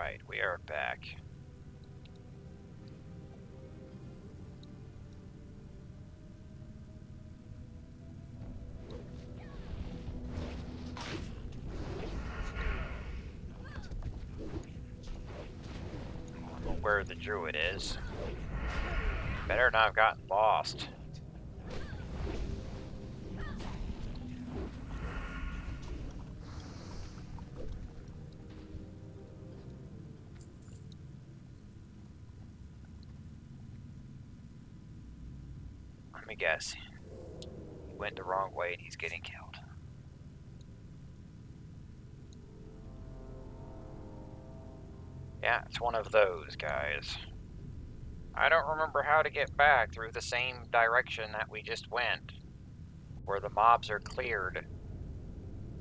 Alright, we are back. I don't know where the druid is. Better not have gotten lost. Let me guess. He went the wrong way and he's getting killed. Yeah, it's one of those guys. I don't remember how to get back through the same direction that we just went, where the mobs are cleared,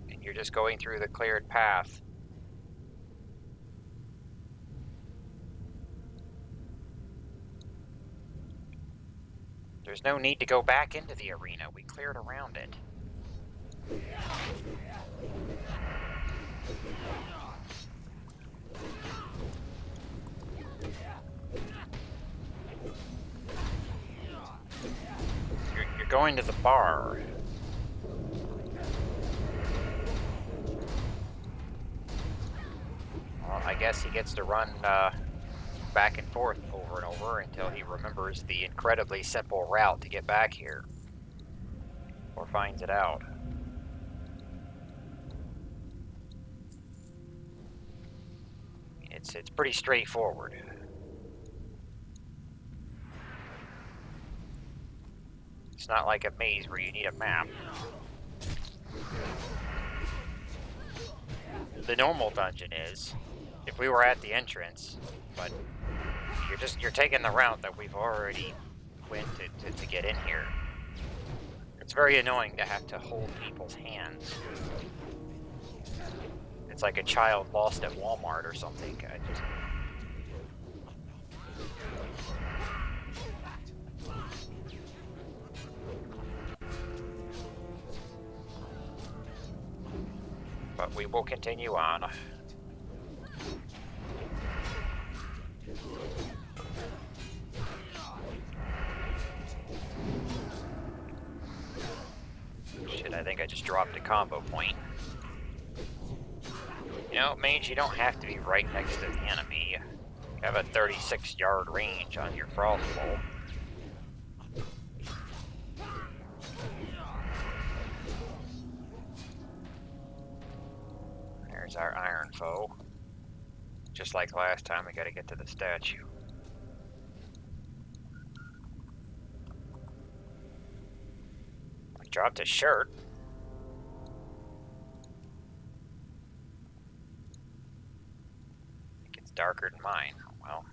and you're just going through the cleared path. There's no need to go back into the arena. We cleared around it. You're going to the bar. Well, I guess he gets to run back and forth over and over until he remembers the incredibly simple route to get back here. Or finds it out. It's pretty straightforward. It's not like a maze where you need a map. The normal dungeon is, if we were at the entrance, but you're taking the route that we've already went to get in here. It's very annoying to have to hold people's hands. It's like a child lost at Walmart or something. But we will continue on. Shit, I think I just dropped a combo point. You know, mage, you don't have to be right next to the enemy. You have a 36-yard range on your frostbolt. There's our iron foe. Just like last time, we gotta get to the statue. I dropped a shirt. I think it's darker than mine. Well.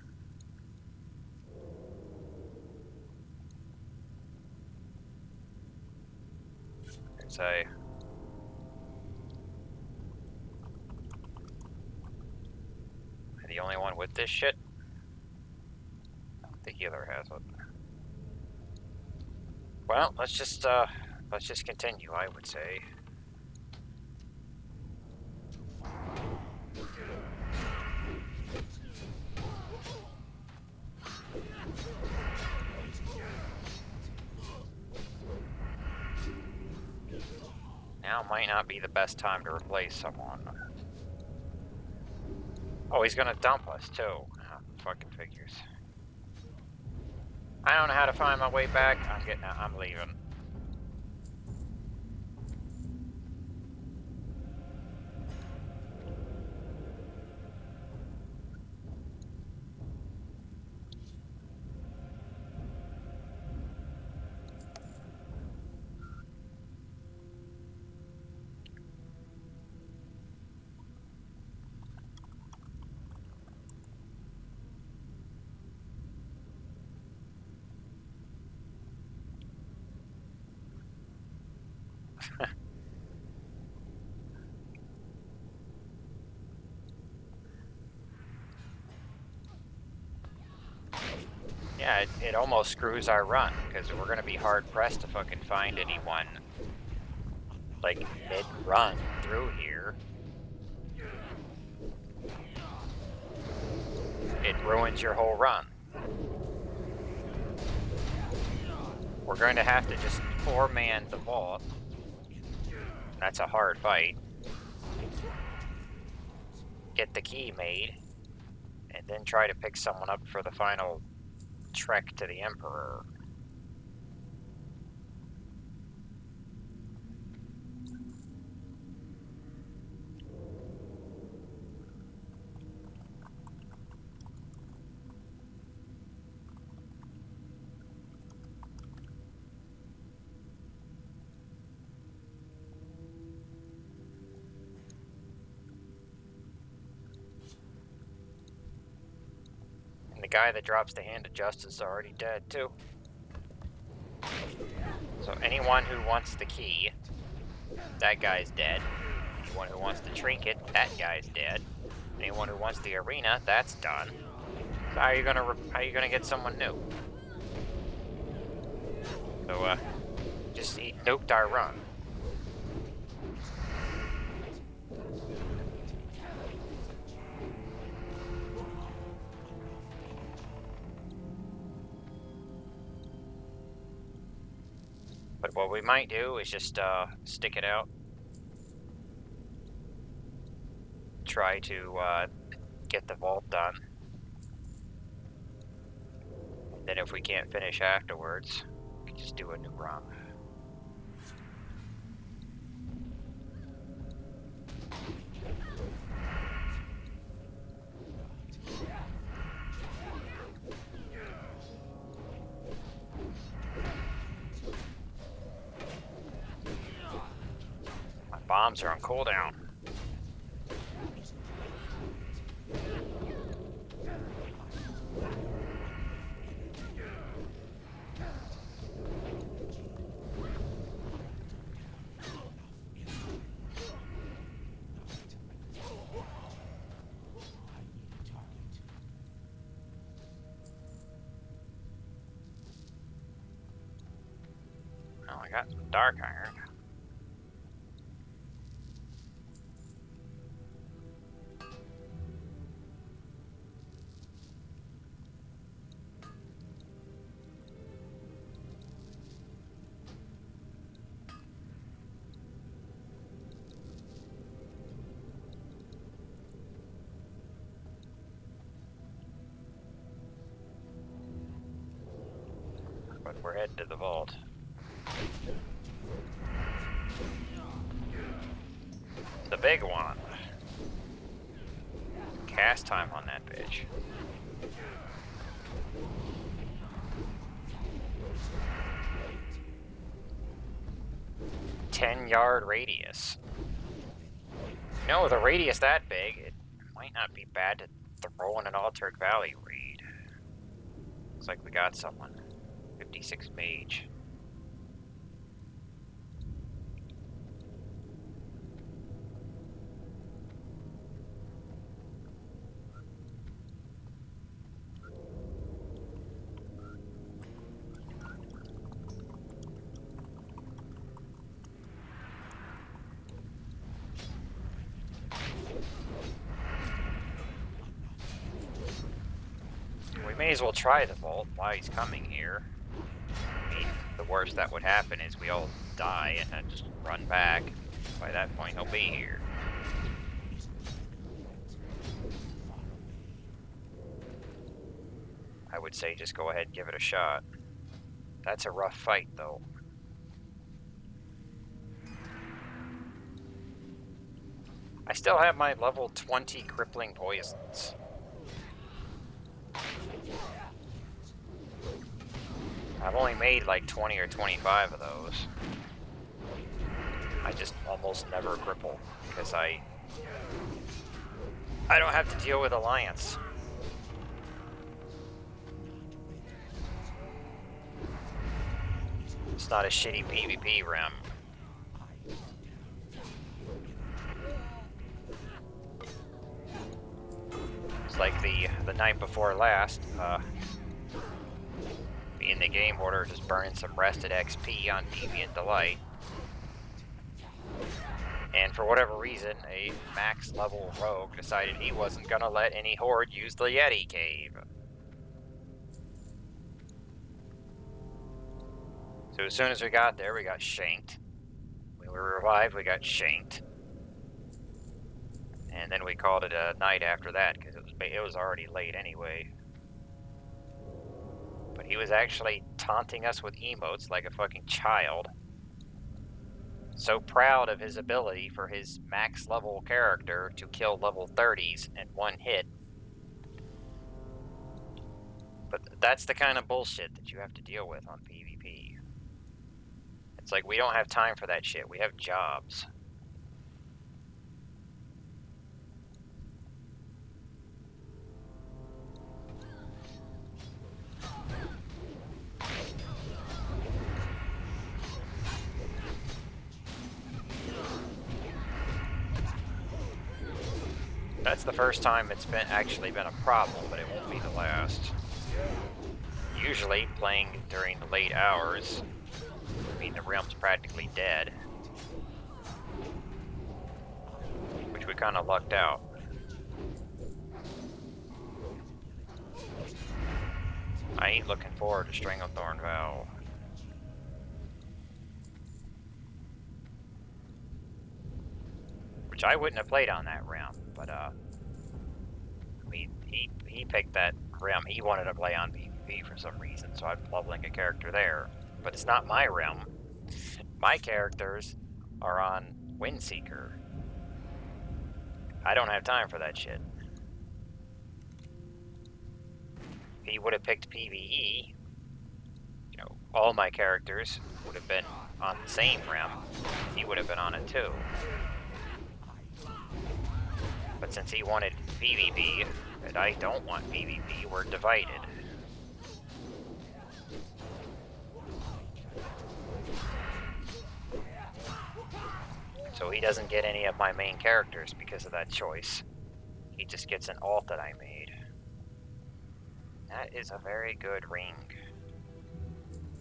There's a... the only one with this shit? The healer has it. Well, let's just continue, I would say. Now might not be the best time to replace someone. Oh, he's gonna dump us too. Oh, fucking figures. I don't know how to find my way back. I'm leaving. Yeah, it almost screws our run, because we're going to be hard-pressed to fucking find anyone, like, mid-run through here. ruins your whole run. We're going to have to just 4-man the vault. That's a hard fight. Get the key made, and then try to pick someone up for the final trek to the Emperor. The guy that drops the Hand of Justice is already dead, too. So anyone who wants the key, that guy's dead. Anyone who wants the trinket, that guy's dead. Anyone who wants the arena, that's done. So how are you gonna get someone new? So just he nuked our run. But what we might do is just stick it out. Try to get the vault done. Then if we can't finish afterwards, we can just do a new run. Bombs are on cooldown. Oh, I got some dark iron. But we're heading to the vault. The big one. Cast time on that bitch. "10-yard radius." No, the radius that big, it might not be bad to throw in an Altered Valley raid. Looks like we got someone. 56 mage. We may as well try the vault while he's coming here. I mean, the worst that would happen is we all die and then just run back. By that point, he'll be here. I would say just go ahead and give it a shot. That's a rough fight, though. I still have my level 20 crippling poisons. I've only made like 20 or 25 of those. I just almost never cripple because I don't have to deal with Alliance. It's not a shitty PvP rem. It's like the night before last, me in the game order just burning some rested XP on Deviant Delight. And for whatever reason, a max level rogue decided he wasn't gonna let any horde use the Yeti cave. So as soon as we got there, we got shanked. When we were revived, we got shanked. And then we called it a night after that, because it was already late anyway. But he was actually taunting us with emotes like a fucking child. So proud of his ability for his max level character to kill level 30s in one hit. But that's the kind of bullshit that you have to deal with on PvP. It's like, we don't have time for that shit. We have jobs. That's the first time it's actually been a problem, but it won't be the last. Usually, playing during the late hours, I mean, the realm's practically dead. Which we kind of lucked out. I ain't looking forward to Stranglethorn Vow. Which I wouldn't have played on that realm, but I mean, he picked that realm. He wanted to play on PvP for some reason, so I'm leveling a character there. But it's not my realm. My characters are on Windseeker. I don't have time for that shit. If he would have picked PvE, you know, all my characters would have been on the same realm. He would have been on it too. But since he wanted PvP, and I don't want PvP, we're divided. So he doesn't get any of my main characters because of that choice. He just gets an alt that I made. That is a very good ring.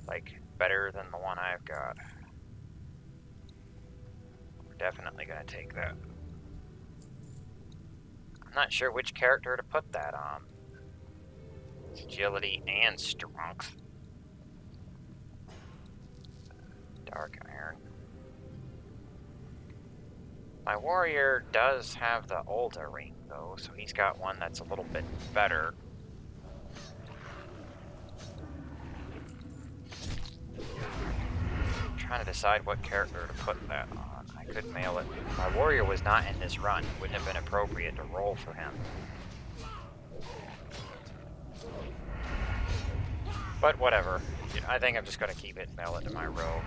Like, better than the one I've got. We're definitely gonna take that. I'm not sure which character to put that on. It's agility and strength. Dark iron. My warrior does have the Ulda ring though, so he's got one that's a little bit better. I'm trying to decide what character to put that on. I could mail it. My warrior was not in this run. It wouldn't have been appropriate to roll for him. But whatever. I think I'm just going to keep it and mail it to my rogue.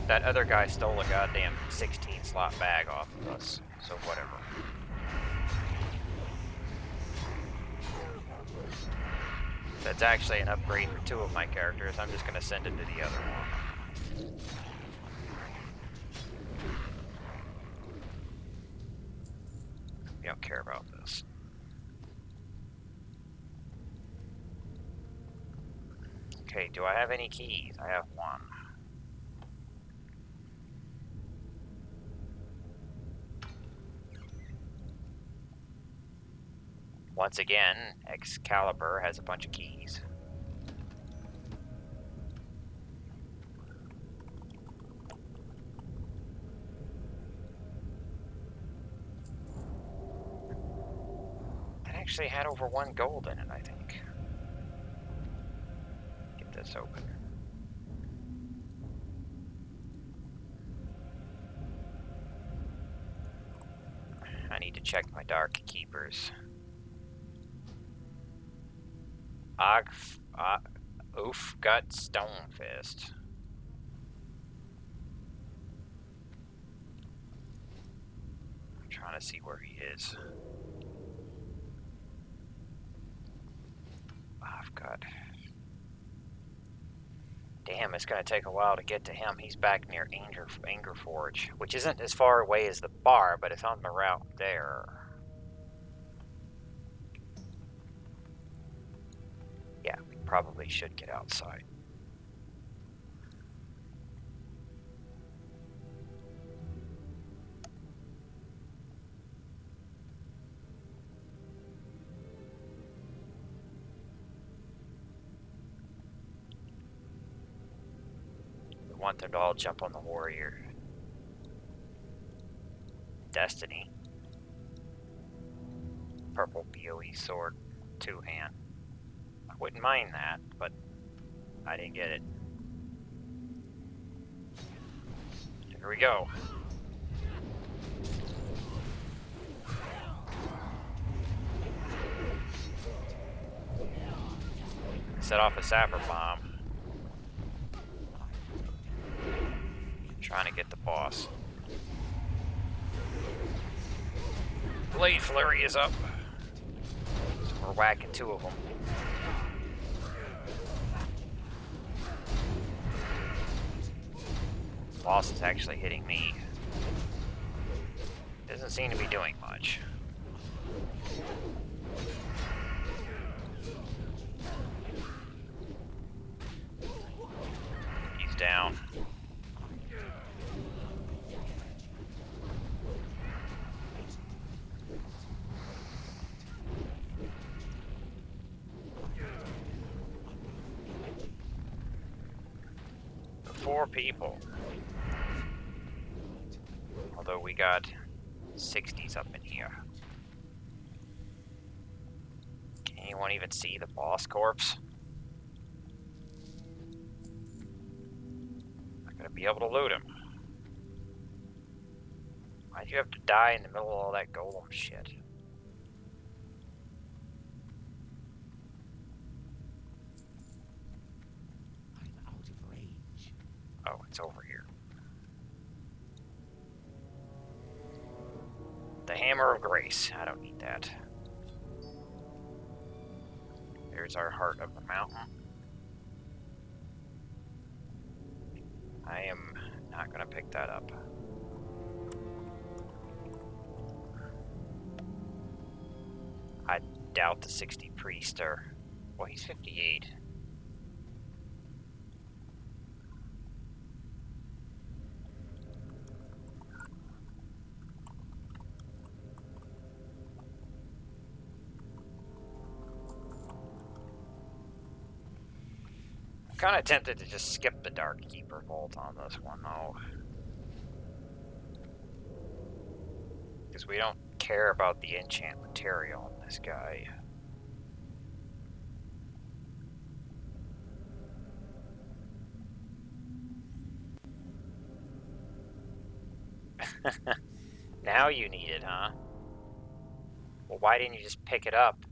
That other guy stole a goddamn 16 slot bag off of us, so whatever. That's actually an upgrade for 2 of my characters. I'm just going to send it to the other one. We don't care about this. Okay, do I have any keys? I have 1. Once again, Excalibur has a bunch of keys. That actually had over 1 gold in it, I think. Get this open. I need to check my Dark Keepers. Oof, got Stonefist. I'm trying to see where he is. I've got... Damn, it's gonna take a while to get to him. He's back near Angerforge, which isn't as far away as the bar, but it's on the route there. Yeah, we probably should get outside. want them to all jump on the warrior. Destiny. Purple BOE sword, 2-hand. I wouldn't mind that, but I didn't get it. Here we go. Set off a sapper bomb. Trying to get the boss. Blade Flurry is up. So we're whacking 2 of them. Boss is actually hitting me. Doesn't seem to be doing much. He's down. The 4 people. Although we got 60s up in here. Can anyone even see the boss corpse? Not gonna be able to loot him. Why'd you have to die in the middle of all that golem shit? I'm out of range. Oh, it's over here. The Hammer of Grace. I don't need that. There's our Heart of the Mountain. I am not going to pick that up. I doubt the 60 priest are... Well, he's 58. Kind of tempted to just skip the Dark Keeper Vault on this one, though. Because we don't care about the enchant material in this guy. Now you need it, huh? Well, why didn't you just pick it up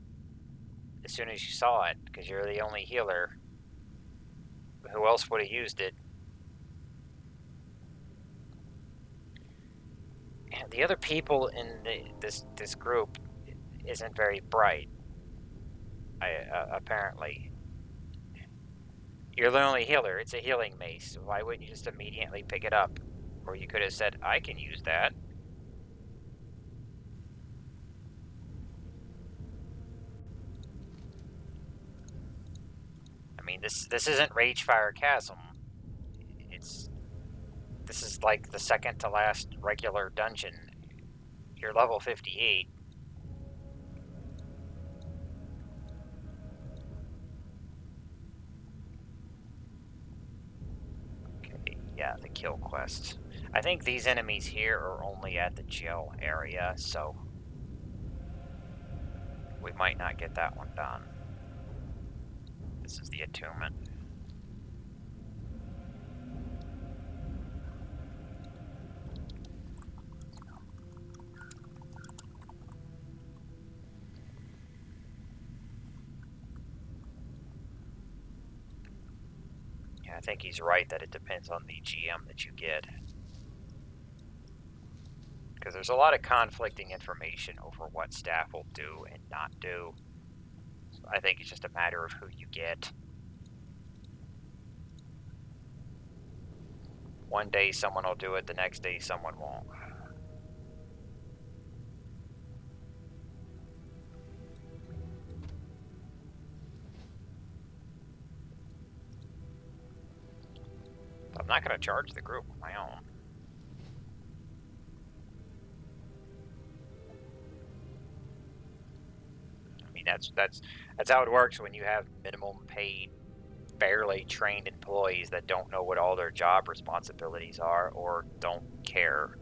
as soon as you saw it? Because you're the only healer. Who else would have used it? And the other people in this group isn't very bright. Apparently. You're the only healer. It's a healing mace. Why wouldn't you just immediately pick it up? Or you could have said, I can use that. I mean, this isn't Ragefire Chasm. This is like the second to last regular dungeon. You're level 58. Okay, yeah, the kill quest. I think these enemies here are only at the jail area, so we might not get that one done. This is the attunement. Yeah, I think he's right that it depends on the GM that you get. Because there's a lot of conflicting information over what staff will do and not do. So I think it's just a matter of who you get. One day someone will do it, the next day someone won't. I'm not going to charge the group on my own. I mean, that's how it works when you have minimum paid barely trained employees that don't know what all their job responsibilities are or don't care.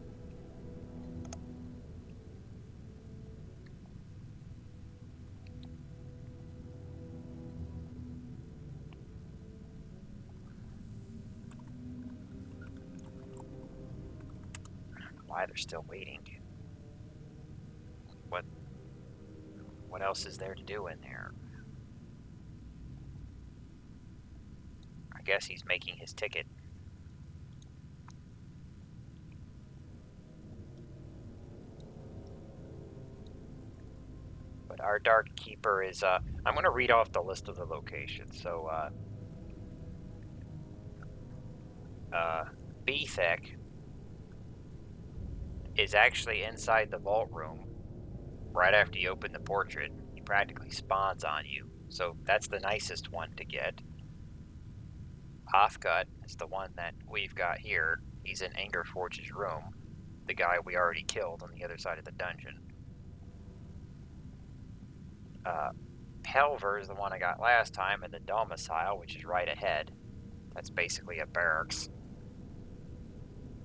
Why they're still waiting? What else is there to do in there? I guess he's making his ticket. But our Dark Keeper is, I'm going to read off the list of the locations. So, Bethek is actually inside the vault room. Right after you open the portrait, he practically spawns on you. So that's the nicest one to get. Othgut is the one that we've got here. He's in Angerforge's room. The guy we already killed on the other side of the dungeon. Pelver is the one I got last time in the domicile, which is right ahead. That's basically a barracks.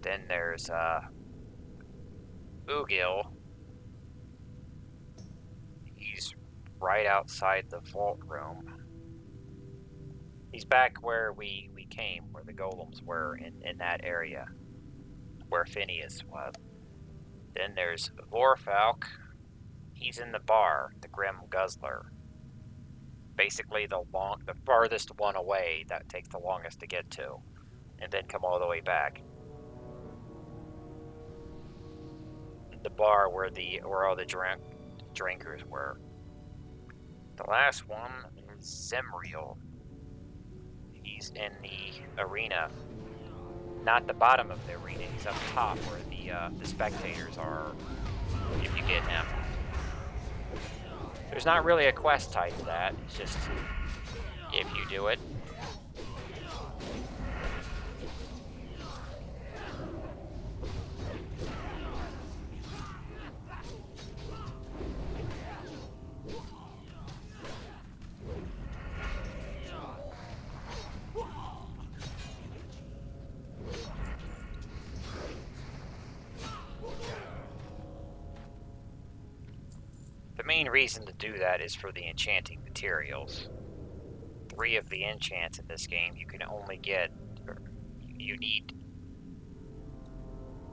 Then there's Ugil. He's right outside the vault room. He's back where we came, where the golems were, in that area, where Phineas was. Then there's Vorfalk. He's in the bar, the Grim Guzzler. Basically the farthest one away that takes the longest to get to, and then come all the way back. The bar where all the drinkers were. The last one is Zemriel. He's in the arena, not the bottom of the arena. He's up top where the spectators are. If you get him, there's not really a quest tied to that. It's just if you do it. The main reason to do that is for the enchanting materials. 3 of the enchants in this game you can only get, you need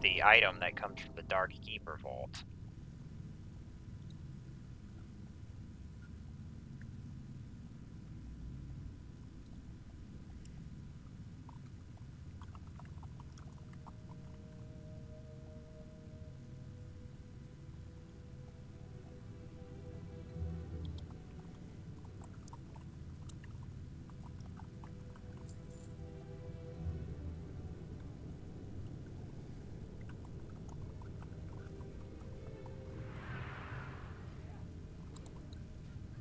the item that comes from the Dark Keeper vault.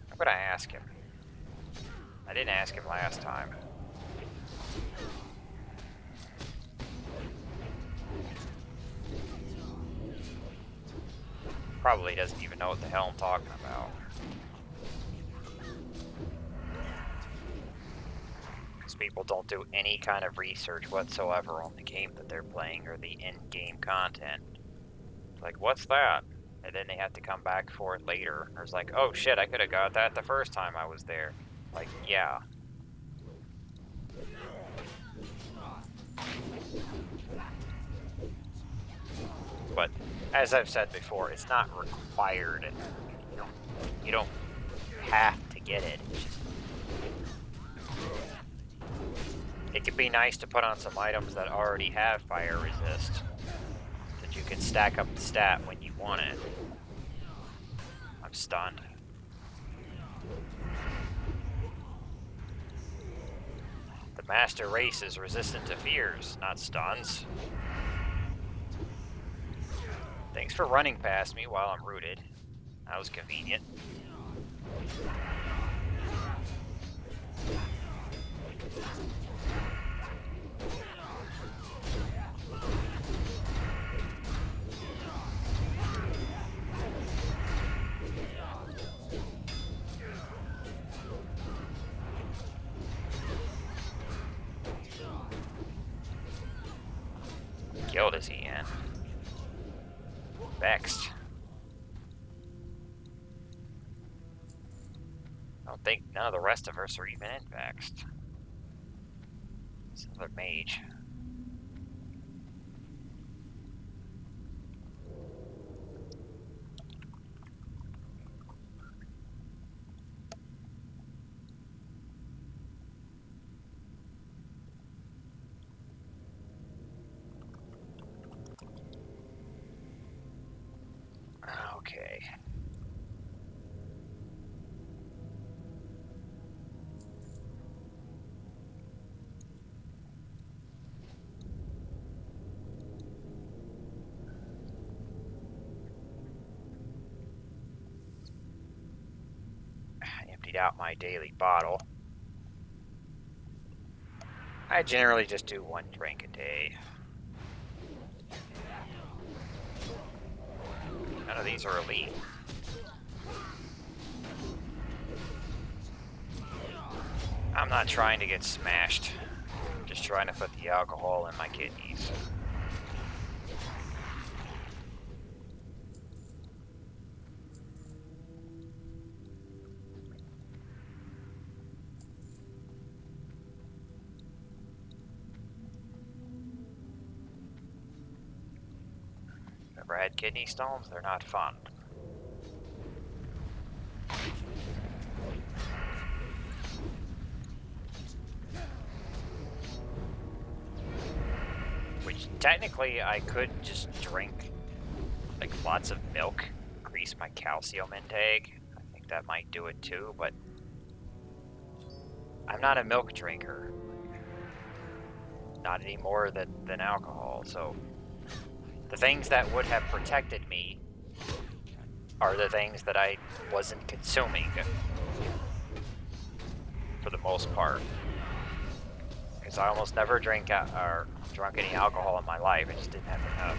I'm gonna ask him. I didn't ask him last time. Probably doesn't even know what the hell I'm talking about. Because people don't do any kind of research whatsoever on the game that they're playing or the in-game content. It's like, what's that? And then they have to come back for it later. Or it's like, oh shit, I could have got that the first time I was there. Like, yeah. But as I've said before, it's not required. You don't have to get it. It's just, it could be nice to put on some items that already have fire resist, that you can stack up the stat when you want it. I'm stunned. The master race is resistant to fears, not stuns. Thanks for running past me while I'm rooted. That was convenient. guild is he in? Vexed. I don't think none of the rest of us are even in Vexed. It's another mage. Okay. I emptied out my daily bottle. I generally just do 1 drink a day. None of these are elite. I'm not trying to get smashed. I'm just trying to put the alcohol in my kidneys. Ever had kidney stones? They're not fun. Which technically I could just drink like lots of milk, increase my calcium intake. I think that might do it too, but I'm not a milk drinker. Not any more than alcohol, so the things that would have protected me are the things that I wasn't consuming for the most part. Because I almost never drunk any alcohol in my life. I just didn't have enough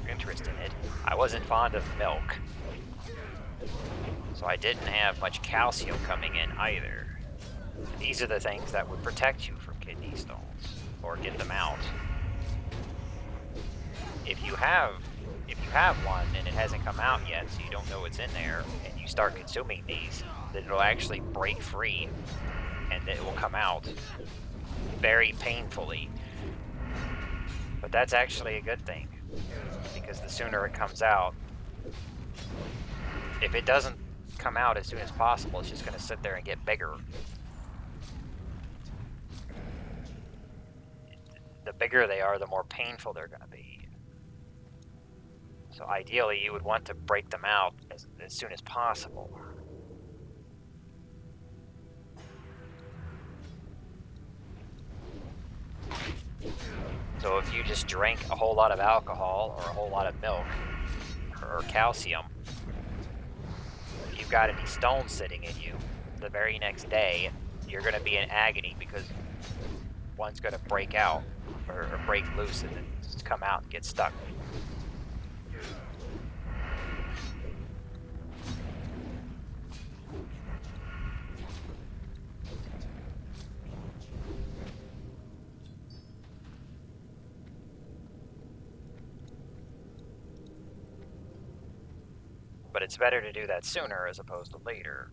interest in it. I wasn't fond of milk, so I didn't have much calcium coming in either. And these are the things that would protect you from kidney stones or get them out. If you have one and it hasn't come out yet, so you don't know what's in there, and you start consuming these, then it'll actually break free and it will come out very painfully. But that's actually a good thing, because the sooner it comes out, if it doesn't come out as soon as possible, it's just going to sit there and get bigger. The bigger they are, the more painful they're going to be. So ideally, you would want to break them out as soon as possible. So if you just drink a whole lot of alcohol or a whole lot of milk or calcium, if you've got any stones sitting in you, the very next day, you're going to be in agony because one's going to break out or break loose and then just come out and get stuck. But it's better to do that sooner as opposed to later.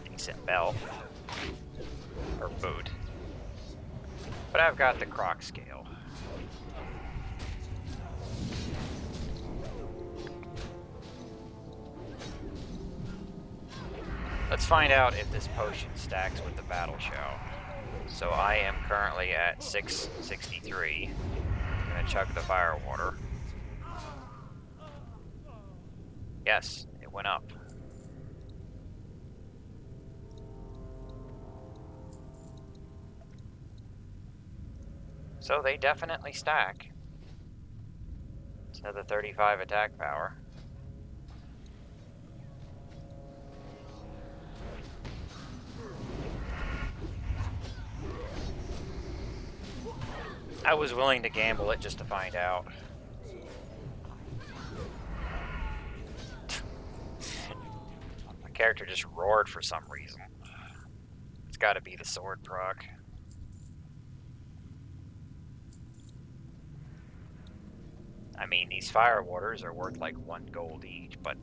Decent belt. Or boot. But I've got the croc scale. Let's find out if this potion stacks with the battle show. So I am currently at 663. I'm gonna chug the fire water. Yes, it went up. So they definitely stack. It's another 35 attack power. I was willing to gamble it just to find out. Character just roared for some reason. It's got to be the sword proc. I mean, these fire waters are worth like 1 gold each, but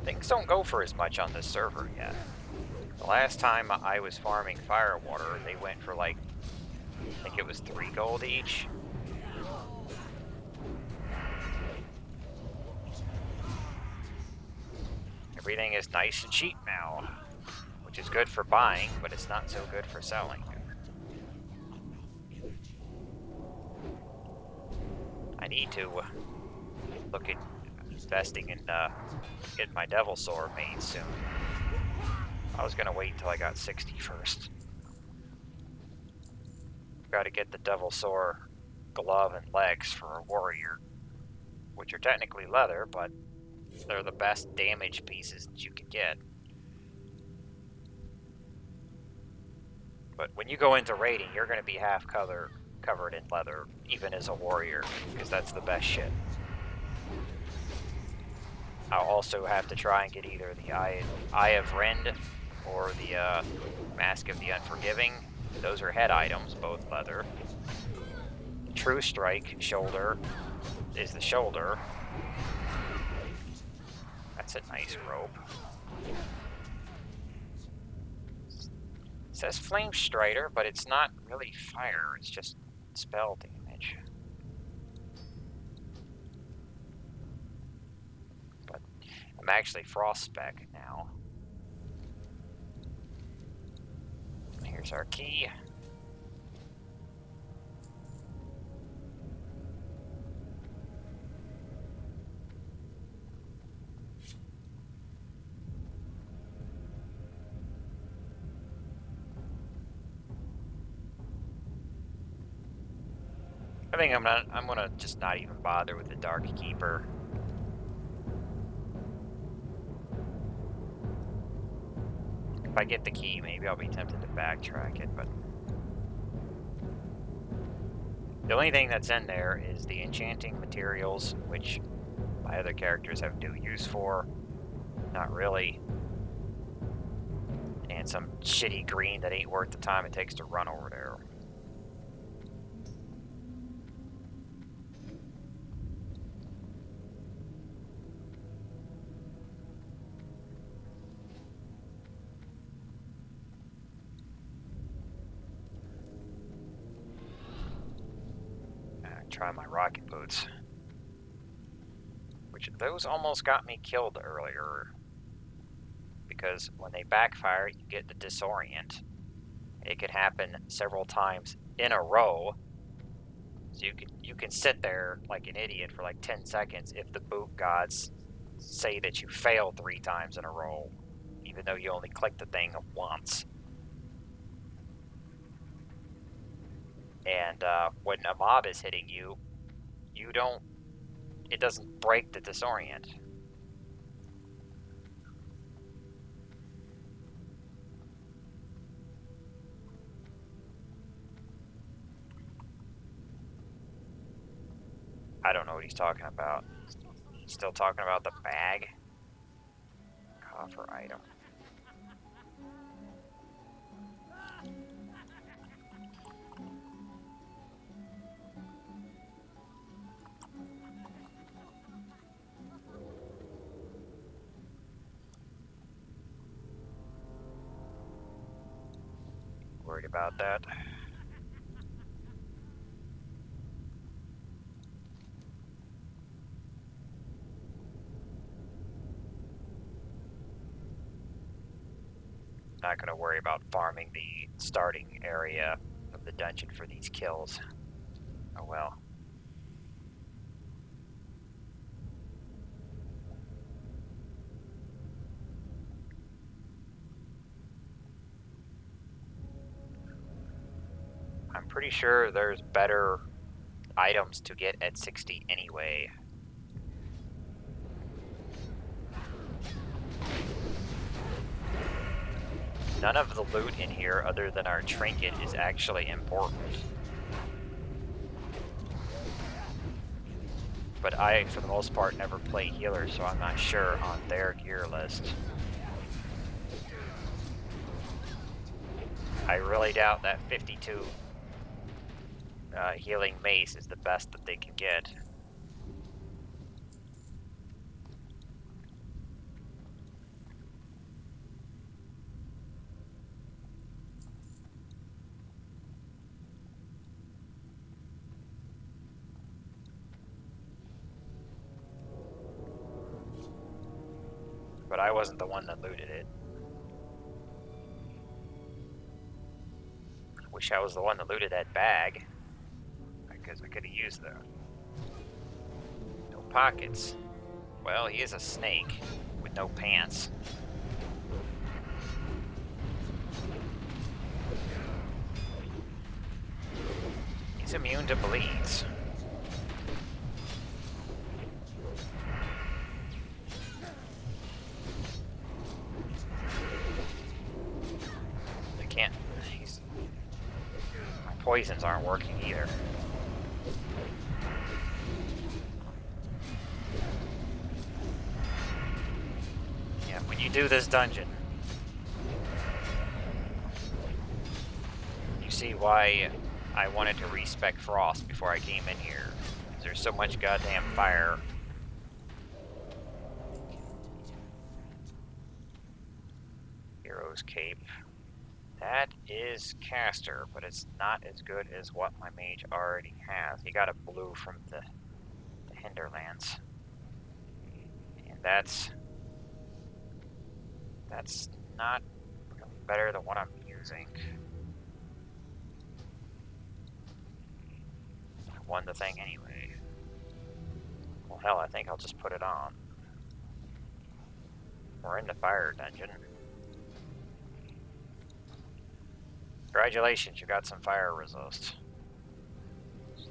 things don't go for as much on this server yet. The last time I was farming fire water, they went for like, I think it was 3 gold each. Everything is nice and cheap now, which is good for buying, but it's not so good for selling. I need to look at investing in getting my Devil Sword made soon. I was gonna wait until I got 60 first. Gotta get the Devil Sword glove and legs for a warrior, which are technically leather, but they're the best damage pieces that you can get. But when you go into raiding, you're going to be half covered in leather, even as a warrior, because that's the best shit. I'll also have to try and get either the Eye of Rend or the Mask of the Unforgiving. Those are head items, both leather. True Strike shoulder is the shoulder. That's a nice rope. It says Flame Strider, but it's not really fire, it's just spell damage. But I'm actually Frost Spec now. Here's our key. I think I'm gonna just not even bother with the Dark Keeper. If I get the key, maybe I'll be tempted to backtrack it, but the only thing that's in there is the enchanting materials, which my other characters have no use for. Not really. And some shitty green that ain't worth the time it takes to run over there. Try my rocket boots. Which those almost got me killed earlier. Because when they backfire, you get the disorient. It can happen several times in a row. So you can sit there like an idiot for like 10 seconds if the boot gods say that you failed 3 times in a row, even though you only clicked the thing once. And when a mob is hitting you, it doesn't break the disorient. I don't know what he's talking about. Still talking about the bag? Coffer item. Worried about that. Not going to worry about farming the starting area of the dungeon for these kills. Oh well. I'm pretty sure there's better items to get at 60 anyway. None of the loot in here, other than our trinket, is actually important. but I, for the most part, never play healer, so I'm not sure on their gear list. I really doubt that 52 healing mace is the best that they can get. But I wasn't the one that looted it. Wish I was the one that looted that bag, because I could have used that. No pockets. Well, he is a snake with no pants. He's immune to bleeds. I can't. My poisons aren't working either. Yeah, when you do this dungeon, you see why I wanted to respec Frost before I came in here. There's so much goddamn fire. Hero's Cape. That is caster, but it's not as good as what my mage already has. He got a blue from the Hinterlands. And that's not better than what I'm using. I won the thing anyway. Well, hell, I think I'll just put it on. We're in the fire dungeon. Congratulations, you got some fire resist.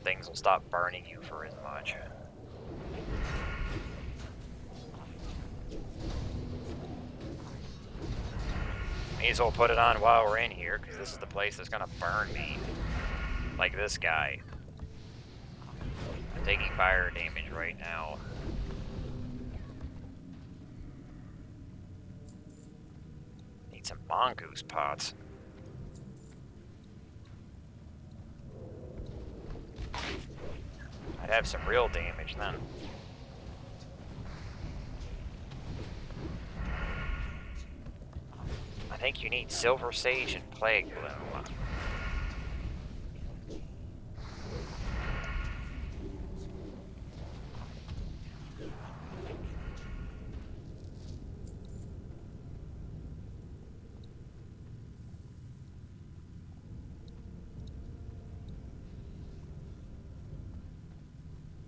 Things will stop burning you for as much. May as well put it on while we're in here, because this is the place that's gonna burn me. Like this guy. I'm taking fire damage right now. Need some mongoose pots. I'd have some real damage then. I think you need silver sage and plague bloom.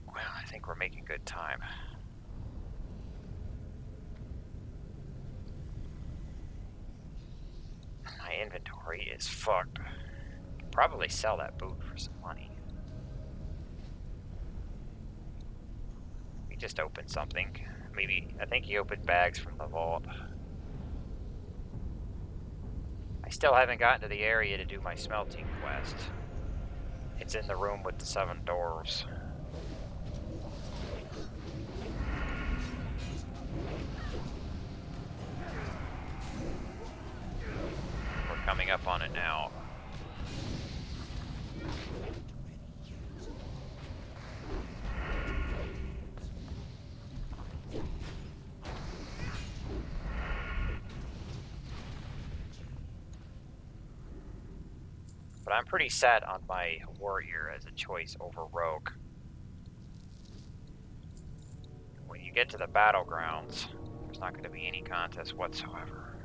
Well, I think we're making good time. My inventory is fucked. Could probably sell that boot for some money. We just opened something. Maybe, I think he opened bags from the vault. I still haven't gotten to the area to do my smelting quest. It's in the room with the 7 doors. We're coming up on it now. But I'm pretty set on my warrior as a choice over rogue. When you get to the battlegrounds, there's not going to be any contest whatsoever.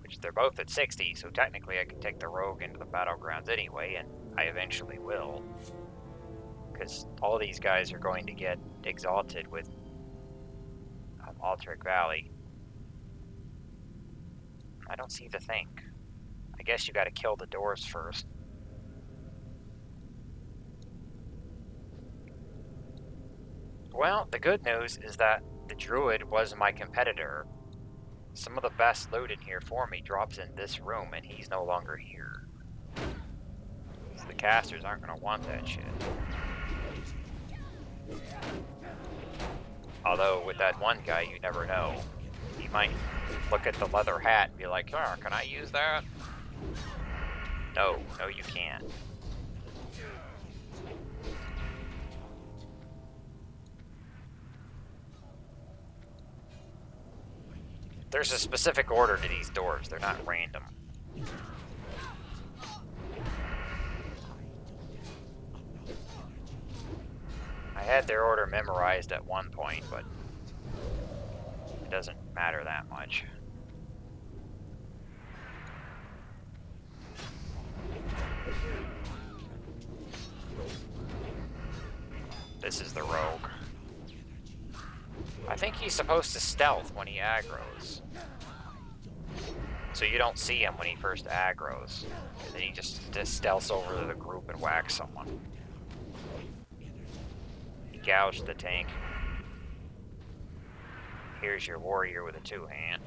Which they're both at 60, so technically I can take the rogue into the battlegrounds anyway, and I eventually will. Because all these guys are going to get exalted with Alteric Valley. I don't see the thing. I guess you gotta kill the doors first. Well, the good news is that the druid was my competitor. Some of the best loot in here for me drops in this room, and he's no longer here. casters aren't going to want that shit. Although, with that one guy, you never know. He might look at the leather hat and be like, oh, can I use that? No, no you can't. There's a specific order to these doors. They're not random. I had their order memorized at one point, but it doesn't matter that much. This is the rogue. I think he's supposed to stealth when he aggroes. So you don't see him when he first aggroes. And then he just stealths over to the group and whacks someone. He gouged the tank. Here's your warrior with a two-hand.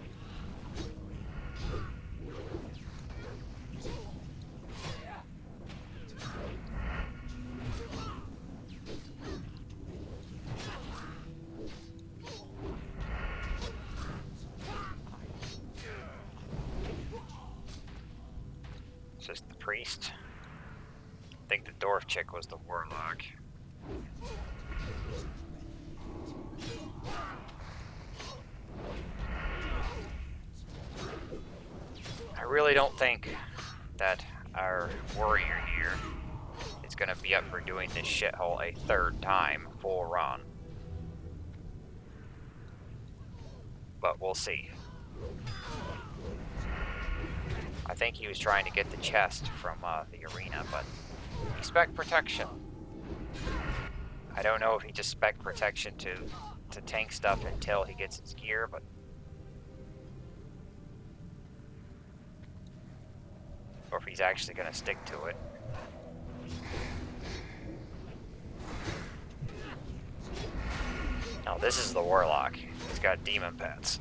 Just the priest. I think the dwarf chick was the warlock. I really don't think that our warrior here is going to be up for doing this shithole a third time, full run. But we'll see. I think he was trying to get the chest from the arena, but he spec protection. I don't know if he just spec protection to tank stuff until he gets his gear, but or if he's actually going to stick to it. Now this is the warlock. He's got demon pets.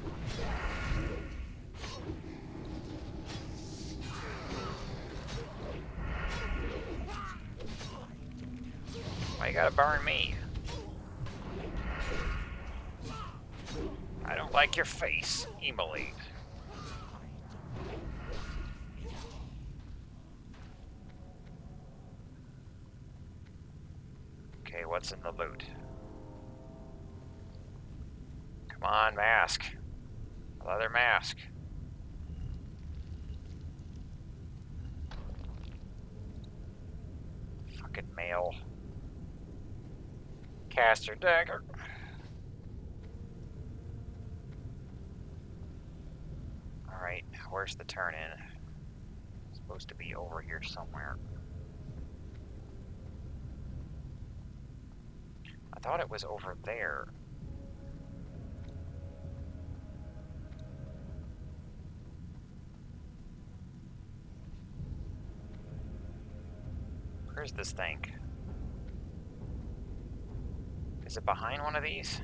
Why you gotta burn me? I don't like your face, Emily. Okay, what's in the loot? Come on, mask. Leather mask. Fucking mail. Caster dagger. Alright, where's the turn in? It's supposed to be over here somewhere. I thought it was over there. Where's this thing? Is it behind one of these?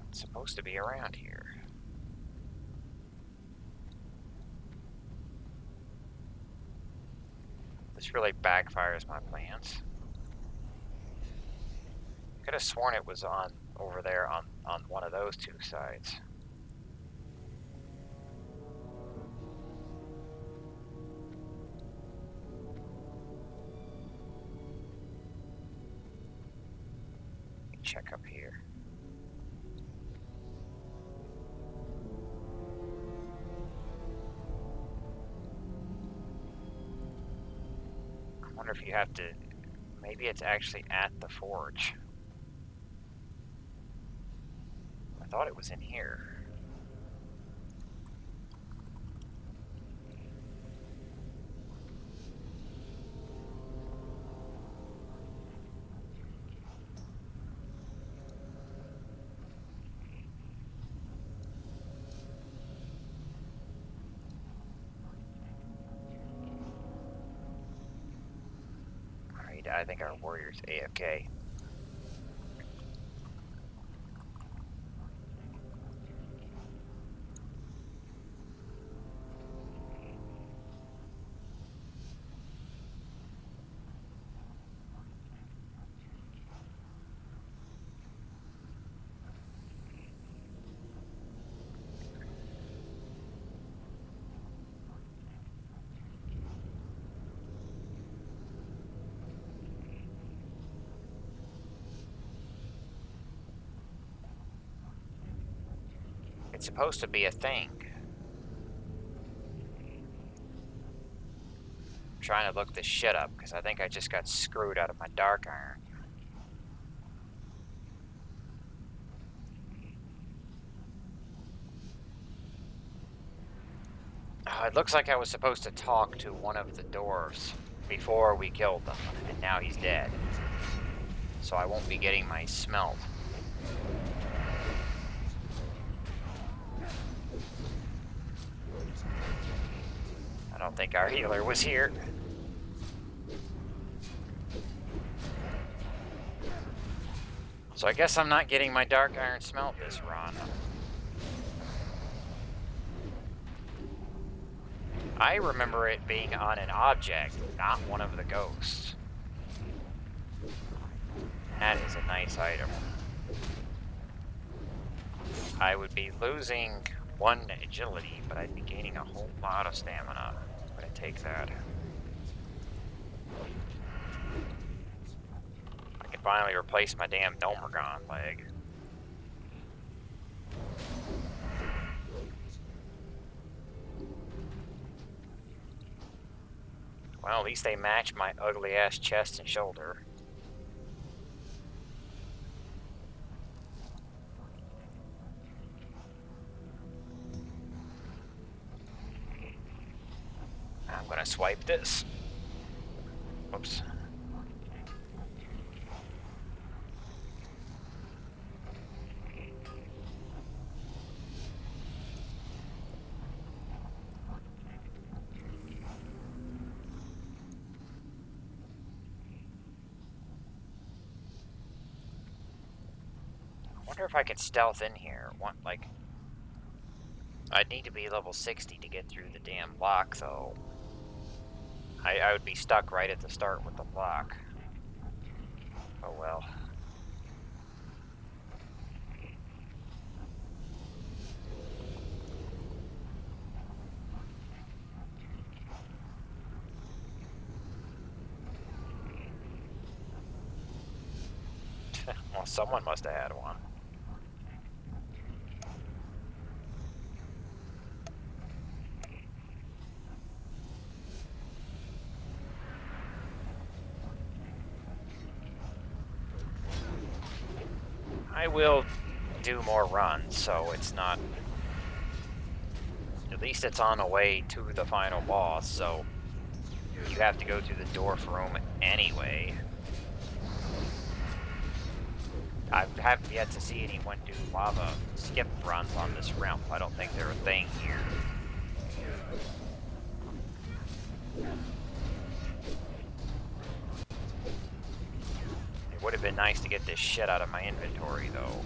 It's supposed to be around here. This really backfires my plans. Could have sworn it was on over there on one of those two sides. Let me check up here. I wonder if you have to, maybe it's actually at the forge. I thought it was in here. I think our warrior's AFK. It's supposed to be a thing. I'm trying to look this shit up because I think I just got screwed out of my dark iron. Oh, it looks like I was supposed to talk to one of the dwarves before we killed them, and now he's dead. So I won't be getting my smelt. I don't think our healer was here. So I guess I'm not getting my dark iron smelt this run. I remember it being on an object, not one of the ghosts. That is a nice item. I would be losing 1 agility, but I'd be gaining a whole lot of stamina. I'm gonna take that. I can finally replace my damn Nomergon leg. Well, at least they match my ugly ass chest and shoulder. I'm gonna swipe this. Whoops. I wonder if I could stealth in here. I'd need to be level 60 to get through the damn lock, though. I would be stuck right at the start with the lock. Oh well. Well, someone must have had one. I will do more runs, so it's not... At least it's on the way to the final boss, so you have to go through the dwarf room anyway. I haven't yet to see anyone do lava skip runs on this realm. I don't think they're a thing here. It would have been nice to get this shit out of my inventory, though.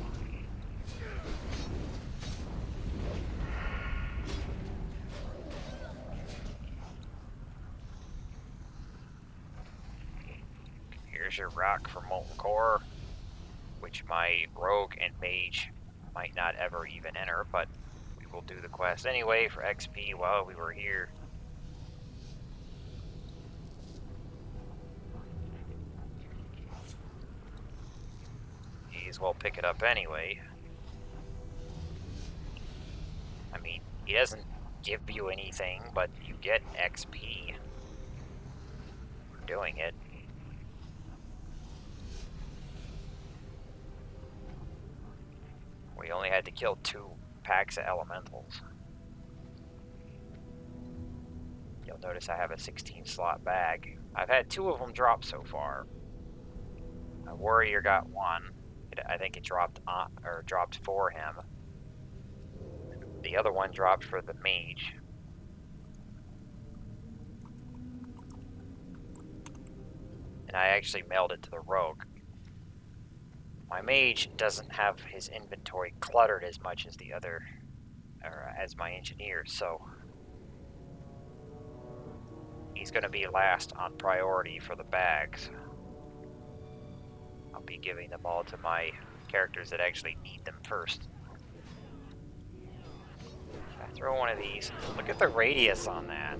Here's your rock for molten core, which my rogue and mage might not ever even enter, but we will do the quest anyway for XP while we were here. May as well pick it up anyway. I mean, he doesn't give you anything, but you get XP for doing it. We only had to kill 2 packs of elementals. You'll notice I have a 16 slot bag. I've had 2 of them drop so far. My warrior got 1. I think it dropped for him. The other one dropped for the mage. and I actually mailed it to the rogue. My mage doesn't have his inventory cluttered as much as the other, or as my engineer, so he's going to be last on priority for the bags. I'll be giving them all to my characters that actually need them first. Should I throw one of these? Look at the radius on that.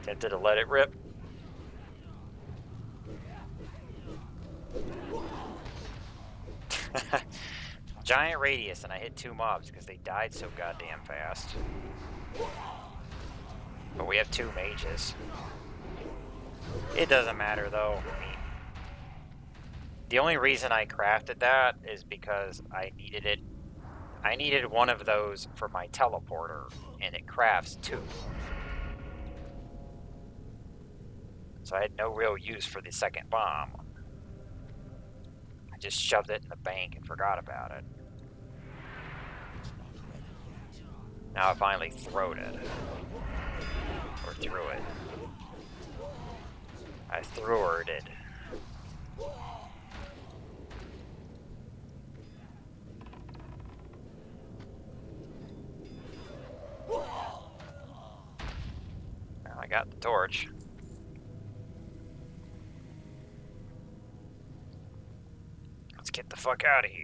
Tempted to let it rip. Giant radius, and I hit 2 mobs because they died so goddamn fast. But we have 2 mages. It doesn't matter though. I mean, the only reason I crafted that is because I needed it. I needed one of those for my teleporter, and it crafts 2. So I had no real use for the second bomb. I just shoved it in the bank and forgot about it. Now I finally throwed it. Or threw it. I threw-ed it. Now I got the torch. Let's get the fuck out of here.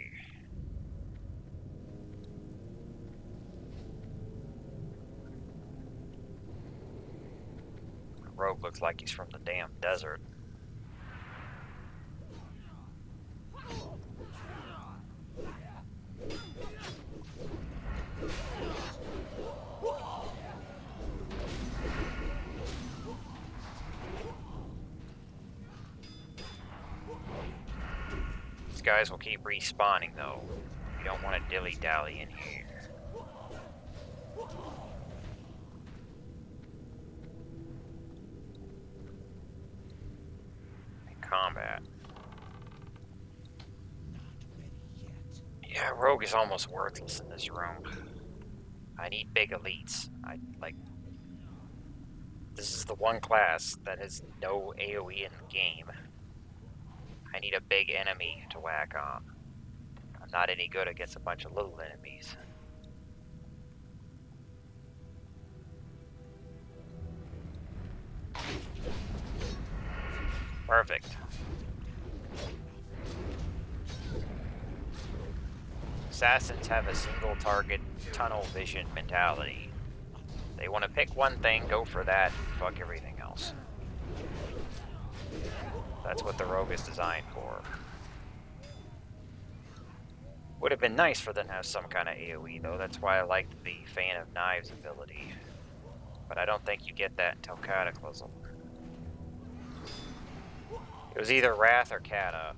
The rogue looks like he's from the damn desert. These guys will keep respawning though. You don't want to dilly-dally in here. In combat. Yeah, rogue is almost worthless in this room. I need big elites. This is the one class that has no AoE in the game. I need a big enemy to whack on. I'm not any good against a bunch of little enemies. Perfect. Assassins have a single target tunnel vision mentality. They want to pick one thing, go for that, fuck everything else. That's what the rogue is designed for. Would have been nice for them to have some kind of AoE though, that's why I liked the Fan of Knives ability. But I don't think you get that until Cataclysm. It was either Wrath or Kata.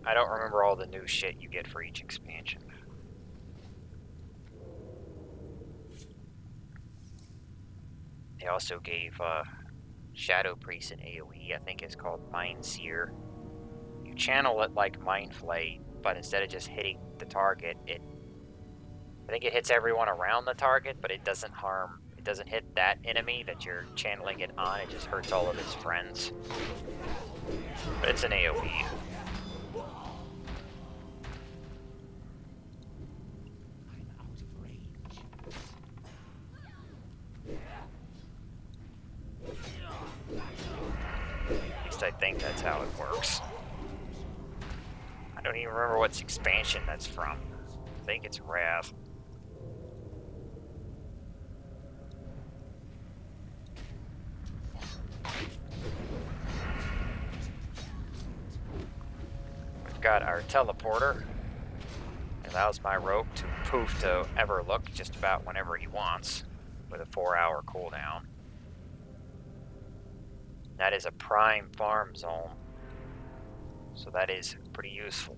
I don't remember all the new shit you get for each expansion. They also gave Shadow Priest an AoE, I think it's called Mind Seer. You channel it like Mind Flay, but instead of just hitting the target, I think it hits everyone around the target, but it doesn't hit that enemy that you're channeling it on, it just hurts all of his friends. But it's an AoE. I think that's how it works. I don't even remember what expansion that's from. I think it's Wrath. We've got our teleporter. It allows my rogue to poof to Everlook just about whenever he wants, with a 4-hour cooldown. That is a prime farm zone, so that is pretty useful.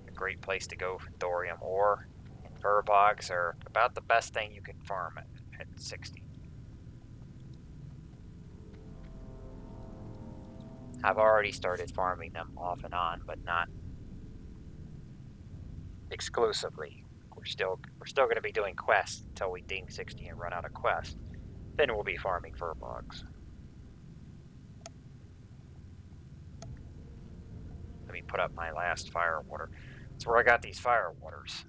A great place to go for thorium ore, and fur bogs are about the best thing you can farm at 60. I've already started farming them off and on, but not exclusively. We're still going to be doing quests until we ding 60 and run out of quests. Then we'll be farming fur bugs. Let me put up my last fire water. That's where I got these fire waters.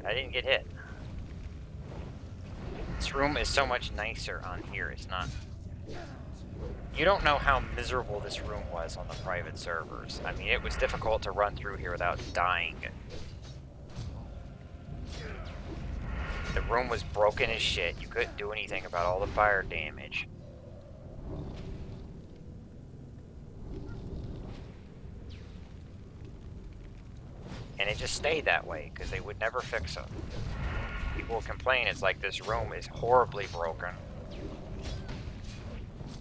I didn't get hit. This room is so much nicer on here. It's not... You don't know how miserable this room was on the private servers. I mean, it was difficult to run through here without dying. The room was broken as shit. You couldn't do anything about all the fire damage. And it just stayed that way, because they would never fix it. People will complain, it's like this room is horribly broken.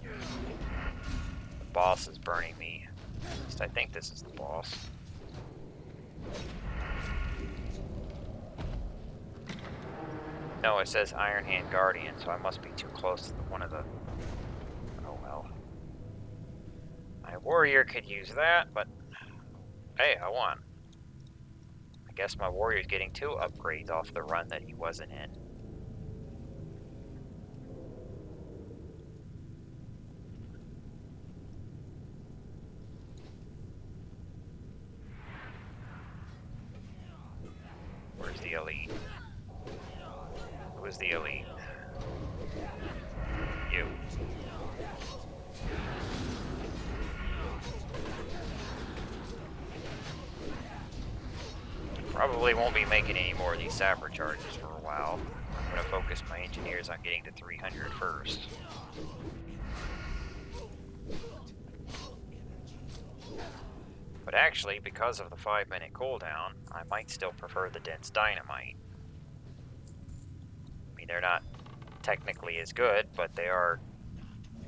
The boss is burning me. At least I think this is the boss. No, it says Iron Hand Guardian, so I must be too close to one of the... Oh well. My warrior could use that, but... Hey, I won. I guess my warrior's getting 2 upgrades off the run that he wasn't in. Where's the elite? Who is the elite? You. Probably won't be making any more of these sapper charges for a while. I'm going to focus my engineers on getting to 300 first. But actually, because of the 5-minute cooldown, I might still prefer the dense dynamite. I mean, they're not technically as good, but they are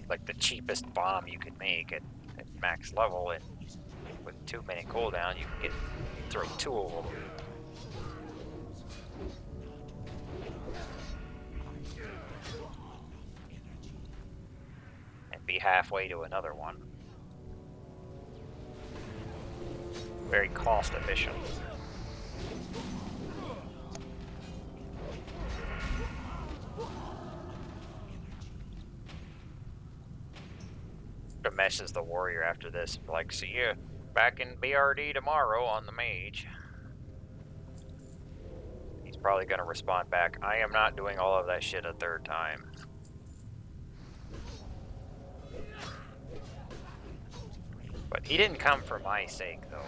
like the cheapest bomb you could make at max level, and with 2-minute cooldown, you can throw 2 of them. And be halfway to another one. Very cost efficient. It messes the warrior after this. Like, see you back in BRD tomorrow on the mage. He's probably going to respond back, I am not doing all of that shit a 3rd time. But he didn't come for my sake, though.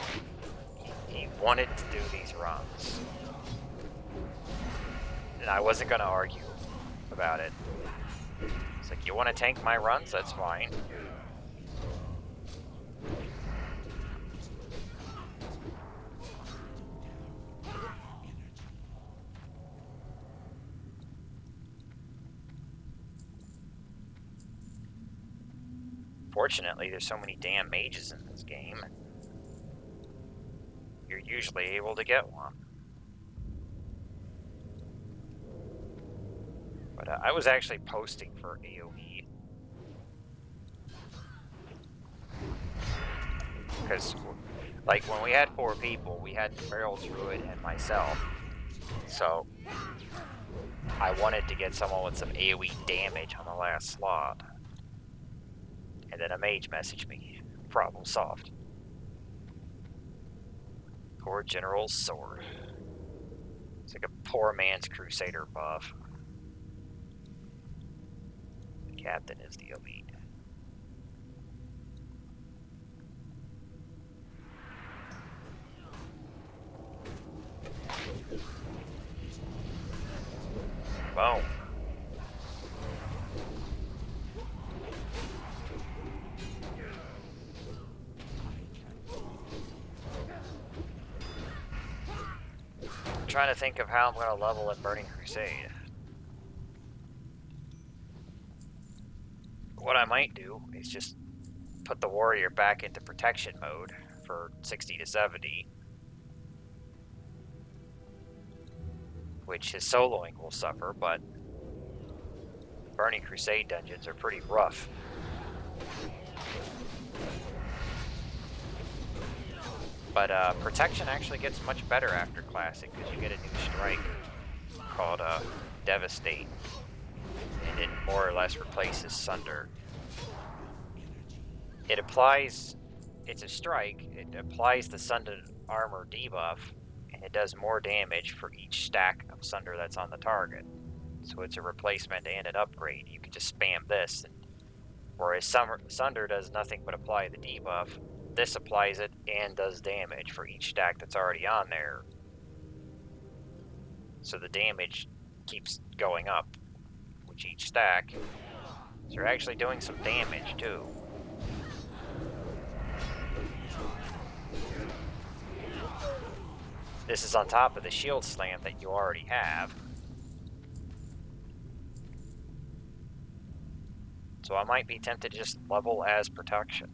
He wanted to do these runs. And I wasn't going to argue about it. It's like, you want to tank my runs? That's fine. Fortunately, there's so many damn mages in this game. You're usually able to get one. But I was actually posting for AoE. Because, like, when we had 4 people, we had Barrel Druid and myself. So, I wanted to get someone with some AoE damage on the last slot. And then a mage messaged me. Problem solved. Core General's Sword. It's like a poor man's Crusader buff. The captain is the elite. Boom. Trying to think of how I'm going to level at Burning Crusade. what I might do is just put the warrior back into protection mode for 60 to 70, which his soloing will suffer, but Burning Crusade dungeons are pretty rough. But protection actually gets much better after Classic because you get a new strike called Devastate, and it more or less replaces Sunder. It applies, it's a strike, it applies the Sunder armor debuff, and it does more damage for each stack of Sunder that's on the target. So it's a replacement and an upgrade. You can just spam this, and whereas Sunder does nothing but apply the debuff, this applies it and does damage for each stack that's already on there. So the damage keeps going up with each stack. So you're actually doing some damage too. This is on top of the shield slam that you already have. So I might be tempted to just level as protection.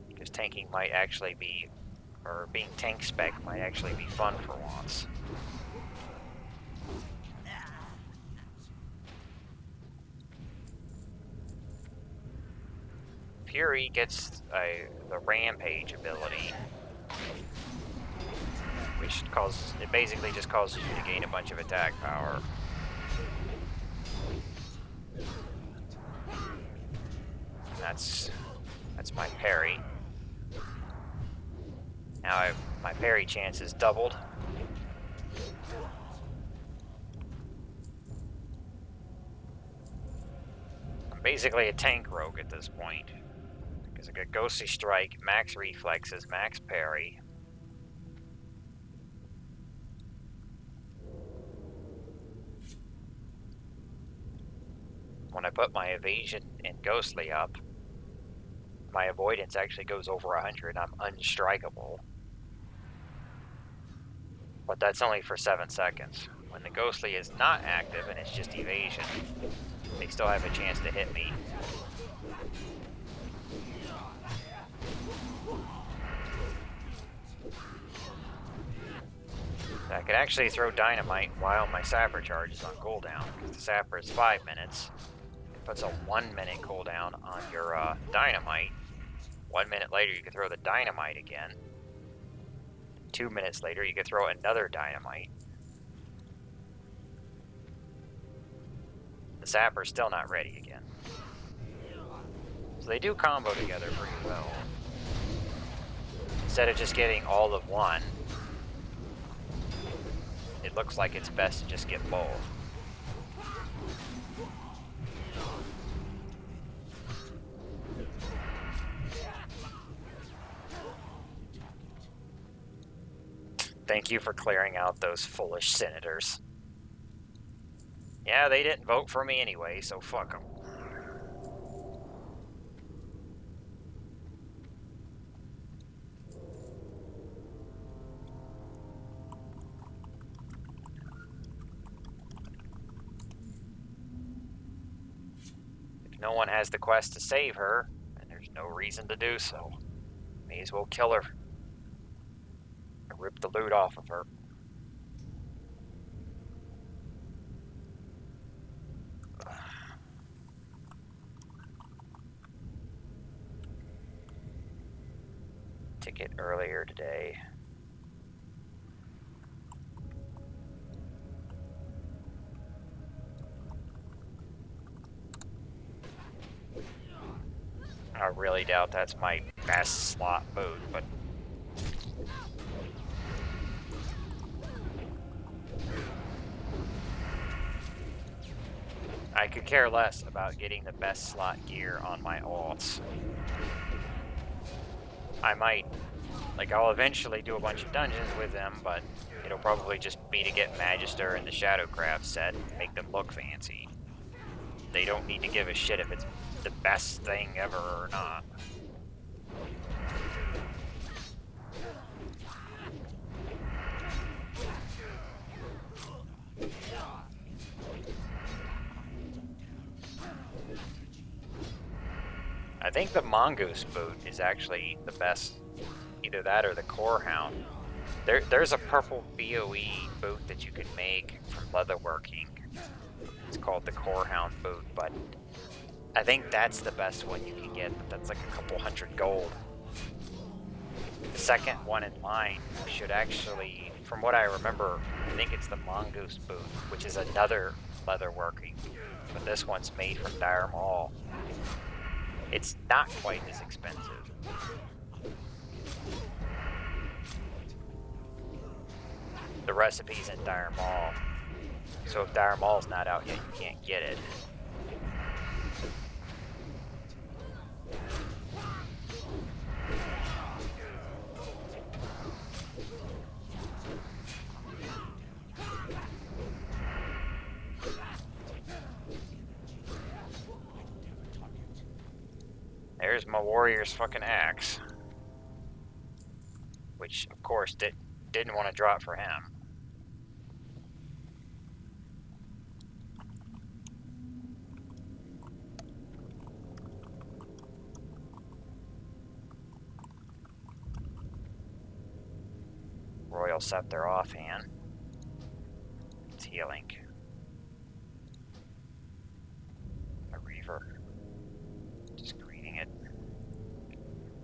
Because tanking might actually be, or being tank spec might actually be fun for once. Fury gets the Rampage ability, which it basically just causes you to gain a bunch of attack power. That's my parry. Now my parry chance is doubled. I'm basically a tank rogue at this point. Because I got Ghostly Strike, max reflexes, max parry. When I put my evasion and Ghostly up, my avoidance actually goes over 100. I'm unstrikeable. But that's only for 7 seconds. When the Ghostly is not active and it's just evasion, they still have a chance to hit me. I can actually throw dynamite while my sapper charge is on cooldown, because the sapper is 5 minutes. It puts a 1 minute cooldown on your dynamite. 1 minute later you can throw the dynamite again. 2 minutes later you can throw another dynamite. The sapper's still not ready again. So they do combo together pretty well. Instead of just getting all of one, it looks like it's best to just get both. Thank you for clearing out those foolish senators. Yeah, they didn't vote for me anyway, so fuck them. If no one has the quest to save her, then there's no reason to do so. May as well kill her. Rip the loot off of her. Ticket earlier today. I really doubt that's my best slot mode, but I could care less about getting the best slot gear on my alts. I might, I'll eventually do a bunch of dungeons with them, but it'll probably just be to get Magister and the Shadowcraft set and make them look fancy. They don't need to give a shit if it's the best thing ever or not. think the Mongoose boot is actually the best. Either that or the Core Hound. There's a purple BOE boot that you can make from leatherworking. It's called the Core Hound boot, but I think that's the best one you can get, but that's like a couple hundred gold. The second one in line should actually, from what I remember, I think it's the Mongoose boot, which is another leatherworking, but this one's made from Dire Maul. It's not quite as expensive. The recipe's in Dire Maul, so if Dire Maul's not out yet, you can't get it. There's my warrior's fucking axe, which of course didn't want to drop for him. Royal Scepter offhand. It's healing. A Reaver. Just greeting it.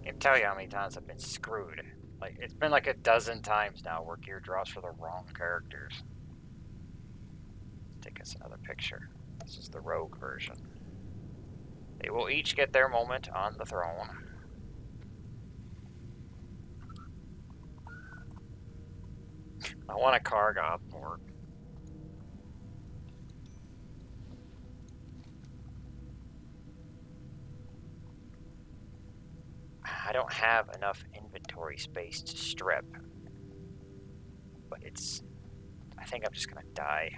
I can tell you how many times I've been screwed. Like, it's been like a dozen times now where gear drops for the wrong characters. Let's take us another picture. This is the rogue version. They will each get their moment on the throne. I want a Kargoth port. I don't have enough inventory space to strip. But I think I'm just gonna die.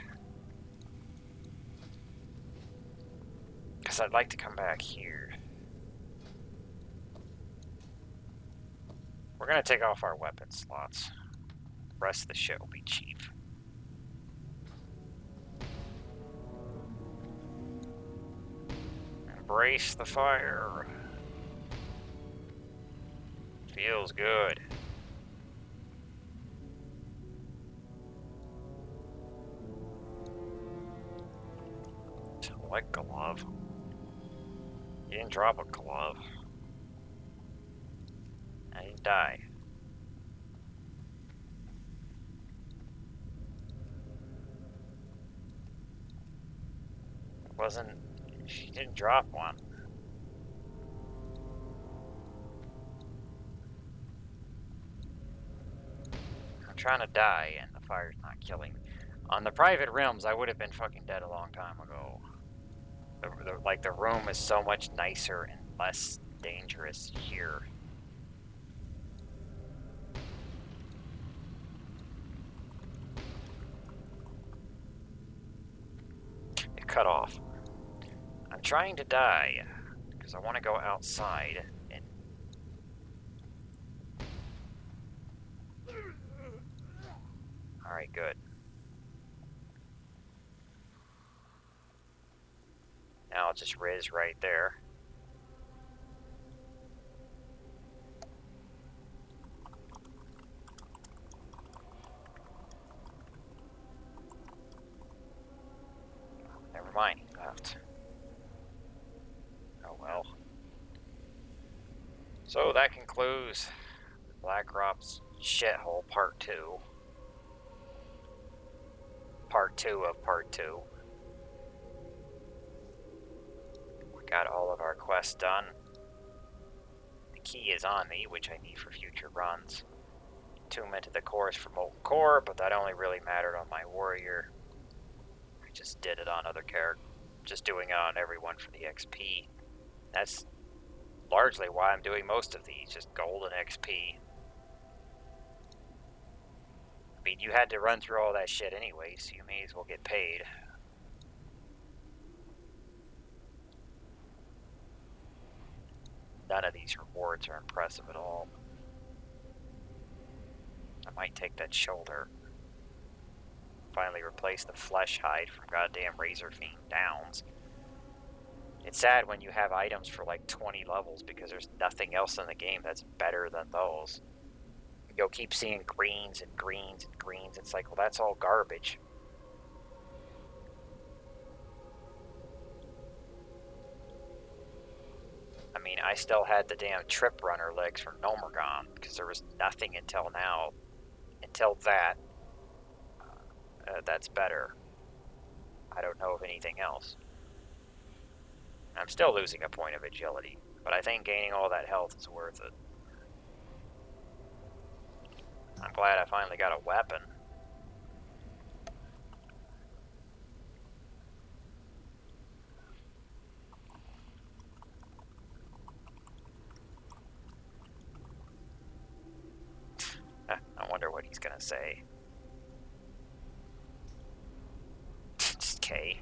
Because I'd like to come back here. We're gonna take off our weapon slots. The rest of the shit will be cheap. Embrace the fire. Feels good. Select glove. You didn't drop a glove. I didn't die. It wasn't. She didn't drop one. I'm trying to die and the fire's not killing me. On the private realms, I would have been fucking dead a long time ago. Like, the room is so much nicer and less dangerous here. It cut off. I'm trying to die because I want to go outside and... Alright, good. Now I'll just riz right there. Never mind, he left. Oh well. So that concludes Blackrock's shithole part 2. Part 2 of part 2. Got all of our quests done. The key is on me, which I need for future runs. Entombment to the cores for Molten Core, but that only really mattered on my warrior. I just did it on other characters. Just doing it on everyone for the XP. That's largely why I'm doing most of these, just gold and XP. I mean, you had to run through all that shit anyway, so you may as well get paid. None of these rewards are impressive at all. I might take that shoulder. Finally replace the flesh hide from goddamn Razor Fiend Downs. It's sad when you have items for like 20 levels because there's nothing else in the game that's better than those. You'll keep seeing greens and greens and greens. It's like, well, that's all garbage. I mean, I still had the damn trip runner legs for Nomergon because there was nothing until now. Until that, that's better. I don't know of anything else. I'm still losing a point of agility, but I think gaining all that health is worth it. I'm glad I finally got a weapon. I wonder what he's gonna say. Just K.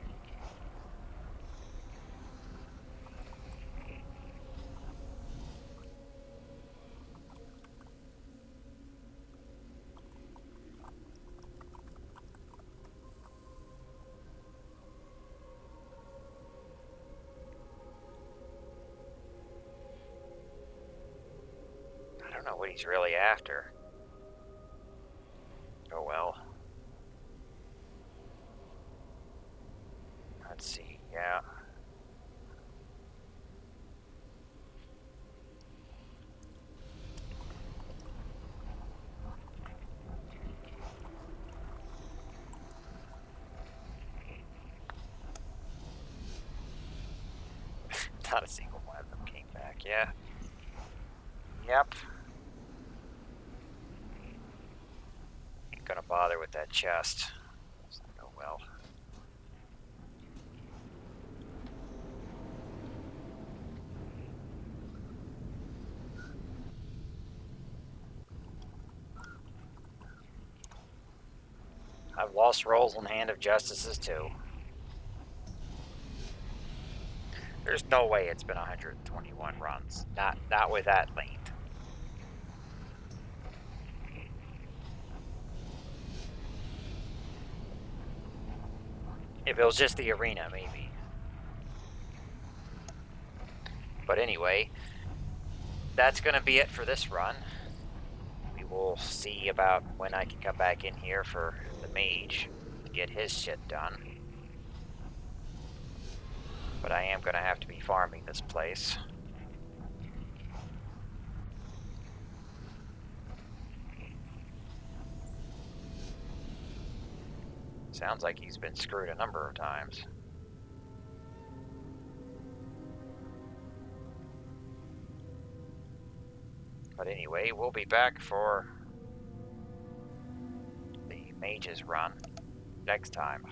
I don't know what he's really after. Oh well. Let's see, yeah. Not a single one of them came back, yeah. Yep. Ain't gonna bother with that chest. Oh well. I've lost rolls in Hand of Justices too. There's no way it's been 121 runs. Not with that length. If it was just the arena, maybe. But anyway, that's gonna be it for this run. We will see about when I can come back in here for the mage to get his shit done. But I am gonna have to be farming this place. Sounds like he's been screwed a number of times. But anyway, we'll be back for the mage's run next time.